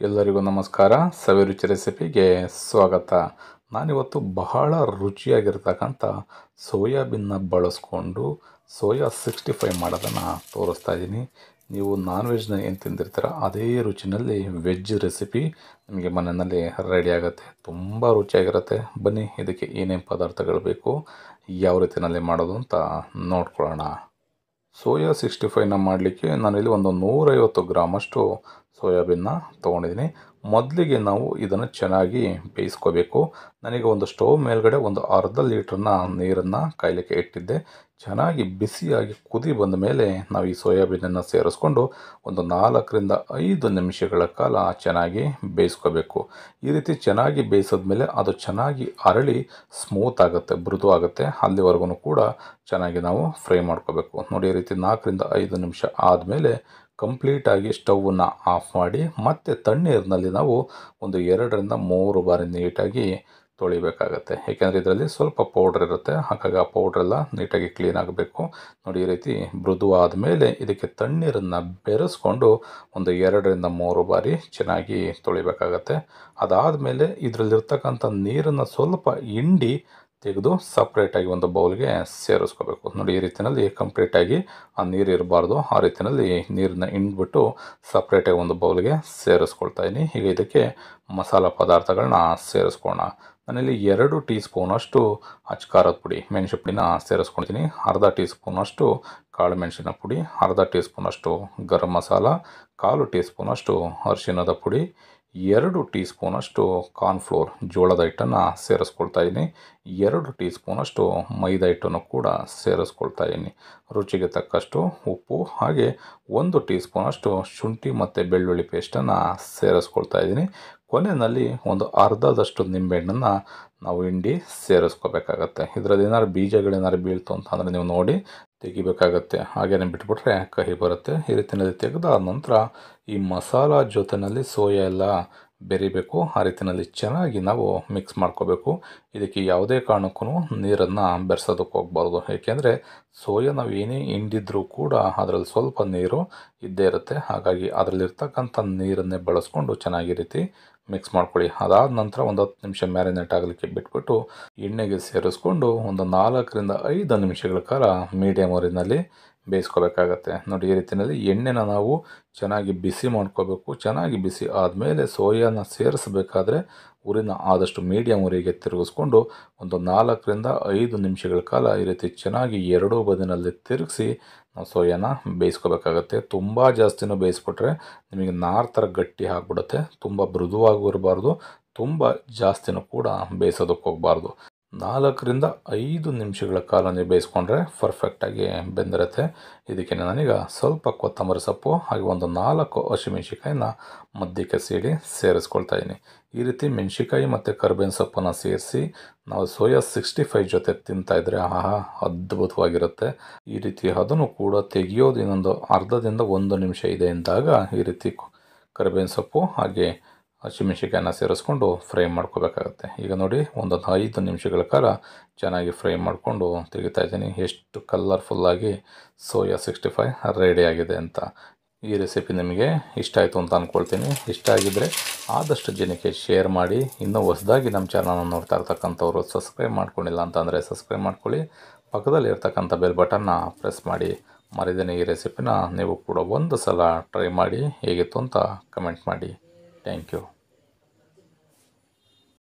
ಎಲ್ಲರಿಗೂ ನಮಸ್ಕಾರ. ಸವಿರುಚಿ ರೆಸಿಪಿಗೆ ಸ್ವಾಗತ. ನಾನಿವತ್ತು ಬಹಳ ರುಚಿಯಾಗಿರ್ತಕ್ಕಂಥ ಸೋಯಾಬೀನ್ನ ಬಳಸ್ಕೊಂಡು ಸೋಯಾ 65 ಮಾಡೋದನ್ನು ತೋರಿಸ್ತಾ ಇದ್ದೀನಿ. ನೀವು ನಾನ್ ವೆಜ್ನ ಏನು ತಿಂದಿರ್ತೀರ ಅದೇ ರುಚಿನಲ್ಲಿ ವೆಜ್ ರೆಸಿಪಿ ನಿಮಗೆ ಮನೆಯಲ್ಲಿ ರೆಡಿ ಆಗುತ್ತೆ. ತುಂಬ ರುಚಿಯಾಗಿರುತ್ತೆ. ಬನ್ನಿ ಇದಕ್ಕೆ ಏನೇನು ಪದಾರ್ಥಗಳು ಬೇಕು, ಯಾವ ರೀತಿಯಲ್ಲಿ ಮಾಡೋದು ಅಂತ ನೋಡ್ಕೊಳ್ಳೋಣ. ಸೋಯಾ 65ನ ಮಾಡಲಿಕ್ಕೆ ನಾನಿಲ್ಲಿ ಒಂದು 150 ಗ್ರಾಮಷ್ಟು ಸೋಯಾಬೀನ್ನ ತೊಗೊಂಡಿದ್ದೀನಿ. ಮೊದಲಿಗೆ ನಾವು ಇದನ್ನು ಚೆನ್ನಾಗಿ ಬೇಯಿಸ್ಕೋಬೇಕು. ನನಗೆ ಒಂದು ಸ್ಟವ್ ಮೇಲ್ಗಡೆ ಒಂದು ಅರ್ಧ ಲೀಟ್ರನ್ನ ನೀರನ್ನು ಕಾಯಲಿಕ್ಕೆ ಇಟ್ಟಿದ್ದೆ. ಚೆನ್ನಾಗಿ ಬಿಸಿಯಾಗಿ ಕುದಿ ಬಂದ ಮೇಲೆ ನಾವು ಈ ಸೋಯಾಬೀನನ್ನು ಸೇರಿಸ್ಕೊಂಡು ಒಂದು 4-5 ನಿಮಿಷಗಳ ಕಾಲ ಚೆನ್ನಾಗಿ ಬೇಯಿಸ್ಕೋಬೇಕು. ಈ ರೀತಿ ಚೆನ್ನಾಗಿ ಬೇಯಿಸಿದ್ಮೇಲೆ ಅದು ಚೆನ್ನಾಗಿ ಅರಳಿ ಸ್ಮೂತ್ ಆಗುತ್ತೆ, ಮೃದು ಆಗುತ್ತೆ. ಅಲ್ಲಿವರೆಗೂ ಕೂಡ ಚೆನ್ನಾಗಿ ನಾವು ಫ್ರೈ ಮಾಡ್ಕೋಬೇಕು. ನೋಡಿ, ಈ ರೀತಿ 4-5 ನಿಮಿಷ ಆದಮೇಲೆ ಕಂಪ್ಲೀಟಾಗಿ ಸ್ಟವನ್ನು ಆಫ್ ಮಾಡಿ ಮತ್ತೆ ತಣ್ಣೀರಿನಲ್ಲಿ ನಾವು ಒಂದು 2-3 ಬಾರಿ ನೀಟಾಗಿ ತೊಳಿಬೇಕಾಗತ್ತೆ. ಏಕೆಂದರೆ ಇದರಲ್ಲಿ ಸ್ವಲ್ಪ ಪೌಡ್ರ್ ಇರುತ್ತೆ, ಹಾಗಾಗಿ ಆ ಪೌಡ್ರೆಲ್ಲ ನೀಟಾಗಿ ಕ್ಲೀನ್ ಆಗಬೇಕು. ನೋಡಿ, ಈ ರೀತಿ ಮೃದು ಆದಮೇಲೆ ಇದಕ್ಕೆ ತಣ್ಣೀರನ್ನು ಬೆರೆಸ್ಕೊಂಡು ಒಂದು 2-3 ಬಾರಿ ಚೆನ್ನಾಗಿ ತೊಳಿಬೇಕಾಗತ್ತೆ. ಅದಾದಮೇಲೆ ಇದರಲ್ಲಿರ್ತಕ್ಕಂಥ ನೀರನ್ನು ಸ್ವಲ್ಪ ಹಿಂಡಿ ತೆಗೆದು ಸಪ್ರೇಟಾಗಿ ಒಂದು ಬೌಲ್ಗೆ ಸೇರಿಸ್ಕೋಬೇಕು. ನೋಡಿ, ಈ ರೀತಿಯಲ್ಲಿ ಕಂಪ್ಲೀಟಾಗಿ ಆ ನೀರು ಇರಬಾರ್ದು. ಆ ರೀತಿಯಲ್ಲಿ ನೀರನ್ನ ಹಿಂಡ್ಬಿಟ್ಟು ಸಪ್ರೇಟಾಗಿ ಒಂದು ಬೌಲ್ಗೆ ಸೇರಿಸ್ಕೊಳ್ತಾ ಇದ್ದೀನಿ. ಈಗ ಇದಕ್ಕೆ ಮಸಾಲ ಪದಾರ್ಥಗಳನ್ನ ಸೇರಿಸ್ಕೊಳ್ಳೋಣ. ನಾನಿಲ್ಲಿ 2 ಟೀ ಸ್ಪೂನಷ್ಟು ಅಚ್ಕಾರದ ಪುಡಿ, ಮೆಣಸು ಪುಡಿನ ಸೇರಿಸ್ಕೊಳ್ತೀನಿ. ಅರ್ಧ ಟೀ ಸ್ಪೂನಷ್ಟು ಕಾಳು ಮೆಣಸಿನ ಪುಡಿ, ಅರ್ಧ ಟೀ ಸ್ಪೂನಷ್ಟು ಗರಂ ಮಸಾಲ, 1/4 ಟೀ ಸ್ಪೂನಷ್ಟು ಅರಿಶಿಣದ ಪುಡಿ, 2 ಟೀ ಸ್ಪೂನಷ್ಟು ಕಾರ್ನ್ಫ್ಲೋರ್ ಜೋಳದ ಹಿಟ್ಟನ್ನು ಸೇರಿಸ್ಕೊಳ್ತಾ ಇದ್ದೀನಿ. 2 ಟೀ ಸ್ಪೂನಷ್ಟು ಮೈದಾ ಹಿಟ್ಟನ್ನು ಕೂಡ ಸೇರಿಸ್ಕೊಳ್ತಾ ಇದ್ದೀನಿ. ರುಚಿಗೆ ತಕ್ಕಷ್ಟು ಉಪ್ಪು, ಹಾಗೆ 1 ಟೀ ಸ್ಪೂನಷ್ಟು ಶುಂಠಿ ಮತ್ತು ಬೆಳ್ಳುಳ್ಳಿ ಪೇಸ್ಟನ್ನು ಸೇರಿಸ್ಕೊಳ್ತಾ ಇದ್ದೀನಿ. ಕೊನೆಯಲ್ಲಿ ಒಂದು ಅರ್ಧದಷ್ಟು ನಿಂಬೆಹಣ್ಣನ್ನು ನಾವು ಹಿಂಡಿ ಸೇರಿಸ್ಕೋಬೇಕಾಗತ್ತೆ. ಇದರಲ್ಲಿ ಏನಾದ್ರು ಬೀಜಗಳೇನಾದ್ರು ಬೀಳ್ತು ಅಂತಂದರೆ ನೀವು ನೋಡಿ ತೆಗಿಬೇಕಾಗತ್ತೆ. ಹಾಗೇನೆ ಬಿಟ್ಬಿಟ್ರೆ ಕಹಿ ಬರುತ್ತೆ. ಈ ರೀತಿಯಲ್ಲಿ ತೆಗೆದಾದ ನಂತರ ಈ ಮಸಾಲ ಜೊತೆಯಲ್ಲಿ ಸೋಯಾ ಎಲ್ಲ ಬೆರಿಬೇಕು. ಆ ರೀತಿಯಲ್ಲಿ ಚೆನ್ನಾಗಿ ನಾವು ಮಿಕ್ಸ್ ಮಾಡ್ಕೋಬೇಕು. ಇದಕ್ಕೆ ಯಾವುದೇ ಕಾರಣಕ್ಕೂ ನೀರನ್ನು ಬೆರೆಸೋದಕ್ಕೆ ಹೋಗ್ಬಾರ್ದು. ಏಕೆಂದರೆ ಸೋಯಾ ನಾವು ಏನೇ ಹಿಂಡಿದ್ರೂ ಕೂಡ ಅದರಲ್ಲಿ ಸ್ವಲ್ಪ ನೀರು ಇದ್ದೇ ಇರುತ್ತೆ. ಹಾಗಾಗಿ ಅದರಲ್ಲಿರ್ತಕ್ಕಂಥ ನೀರನ್ನೇ ಬಳಸ್ಕೊಂಡು ಚೆನ್ನಾಗಿ ರೀತಿ ಮಿಕ್ಸ್ ಮಾಡ್ಕೊಳ್ಳಿ. ಅದಾದ ನಂತರ ಒಂದು 10 ನಿಮಿಷ ಮ್ಯಾರಿನೇಟ್ ಆಗಲಿಕ್ಕೆ ಬಿಟ್ಬಿಟ್ಟು ಎಣ್ಣೆಗೆ ಸೇರಿಸ್ಕೊಂಡು ಒಂದು 4-5 ನಿಮಿಷಗಳ ಕಾಲ ಮೀಡಿಯಮ್ ಊರಿನಲ್ಲಿ ಬೇಯಿಸ್ಕೋಬೇಕಾಗತ್ತೆ. ನೋಡಿ, ಈ ರೀತಿಯಲ್ಲಿ ಎಣ್ಣೆನ ನಾವು ಚೆನ್ನಾಗಿ ಬಿಸಿ ಮಾಡ್ಕೋಬೇಕು. ಚೆನ್ನಾಗಿ ಬಿಸಿ ಆದಮೇಲೆ ಸೋಯಾನ ಸೇರಿಸಬೇಕಾದ್ರೆ ಉರಿನ ಆದಷ್ಟು ಮೀಡಿಯಮ್ ಉರಿಗೆ ತಿರುಗಿಸ್ಕೊಂಡು ಒಂದು 4-5 ನಿಮಿಷಗಳ ಕಾಲ ಈ ರೀತಿ ಚೆನ್ನಾಗಿ ಎರಡೂ ಬದಿನಲ್ಲಿ ತಿರುಗಿಸಿ ನಾವು ಸೋಯಾನ ಬೇಯಿಸ್ಕೋಬೇಕಾಗತ್ತೆ. ತುಂಬ ಜಾಸ್ತಿನೂ ಬೇಯಿಸ್ಬಿಟ್ರೆ ನಿಮಗೆ ನಾರು ಥರ ಗಟ್ಟಿ ಆಗಿಬಿಡುತ್ತೆ. ತುಂಬ ಮೃದುವಾಗೂ ಇರಬಾರ್ದು, ತುಂಬ ಜಾಸ್ತಿನೂ ಕೂಡ ಬೇಯಿಸೋದಕ್ಕೆ ಹೋಗಬಾರ್ದು. 4-5 ನಿಮಿಷಗಳ ಕಾಲ ನೀವು ಬೇಯಿಸ್ಕೊಂಡ್ರೆ ಪರ್ಫೆಕ್ಟಾಗಿ ಬೆಂದಿರುತ್ತೆ. ಇದಕ್ಕೆ ನಾನೀಗ ಸ್ವಲ್ಪ ಕೊತ್ತಂಬರಿ ಸೊಪ್ಪು ಹಾಗೆ ಒಂದು 4 ಹಸಿಮೆಣ್ಸಿಕಾಯಿನ ಮಧ್ಯಕ್ಕೆ ಸೀಳಿ ಸೇರಿಸ್ಕೊಳ್ತಾ ಇದ್ದೀನಿ. ಈ ರೀತಿ ಮೆಣಸಿಕಾಯಿ ಮತ್ತು ಕರಿಬೇವಿನ ಸೊಪ್ಪನ್ನು ಸೇರಿಸಿ ನಾವು ಸೋಯಾ 65 ಜೊತೆ ತಿಂತಾಯಿದ್ರೆ ಅದ್ಭುತವಾಗಿರುತ್ತೆ. ಈ ರೀತಿ ಅದನ್ನು ಕೂಡ ತೆಗಿಯೋದು ಇನ್ನೊಂದು ಅರ್ಧದಿಂದ 1 ನಿಮಿಷ ಇದೆ ಅಂದಾಗ ಈ ರೀತಿ ಕರಿಬೇವಿನ ಸೊಪ್ಪು ಹಾಗೆ ಹಸಿಮೆಣ್ಸಿಕಾಯಿನ ಸೇರಿಸ್ಕೊಂಡು ಫ್ರೈ ಮಾಡ್ಕೋಬೇಕಾಗತ್ತೆ. ಈಗ ನೋಡಿ, ಒಂದು 5 ನಿಮಿಷಗಳ ಕಾಲ ಚೆನ್ನಾಗಿ ಫ್ರೈ ಮಾಡಿಕೊಂಡು ತೆಗಿತಾ ಇದ್ದೀನಿ. ಎಷ್ಟು ಕಲರ್ಫುಲ್ಲಾಗಿ ಸೋಯಾ 65 ರೆಡಿಯಾಗಿದೆ ಅಂತ. ಈ ರೆಸಿಪಿ ನಿಮಗೆ ಇಷ್ಟ ಆಯಿತು ಅಂತ ಅಂದ್ಕೊಳ್ತೀನಿ. ಇಷ್ಟ ಆಗಿದ್ದರೆ ಆದಷ್ಟು ಜನಕ್ಕೆ ಶೇರ್ ಮಾಡಿ. ಇನ್ನೂ ಹೊಸದಾಗಿ ನಮ್ಮ ಚಾನಲ್ನ ನೋಡ್ತಾ ಇರ್ತಕ್ಕಂಥವ್ರು ಸಬ್ಸ್ಕ್ರೈಬ್ ಮಾಡ್ಕೊಂಡಿಲ್ಲ ಅಂತಂದರೆ ಸಬ್ಸ್ಕ್ರೈಬ್ ಮಾಡ್ಕೊಳ್ಳಿ. ಪಕ್ಕದಲ್ಲಿ ಇರ್ತಕ್ಕಂಥ ಬೆಲ್ ಬಟನ್ನ ಪ್ರೆಸ್ ಮಾಡಿ. ಮರಿದೇನೆ ಈ ರೆಸಿಪಿನ ನೀವು ಕೂಡ ಒಂದು ಸಲ ಟ್ರೈ ಮಾಡಿ ಹೇಗಿತ್ತು ಅಂತ ಕಮೆಂಟ್ ಮಾಡಿ. Thank you.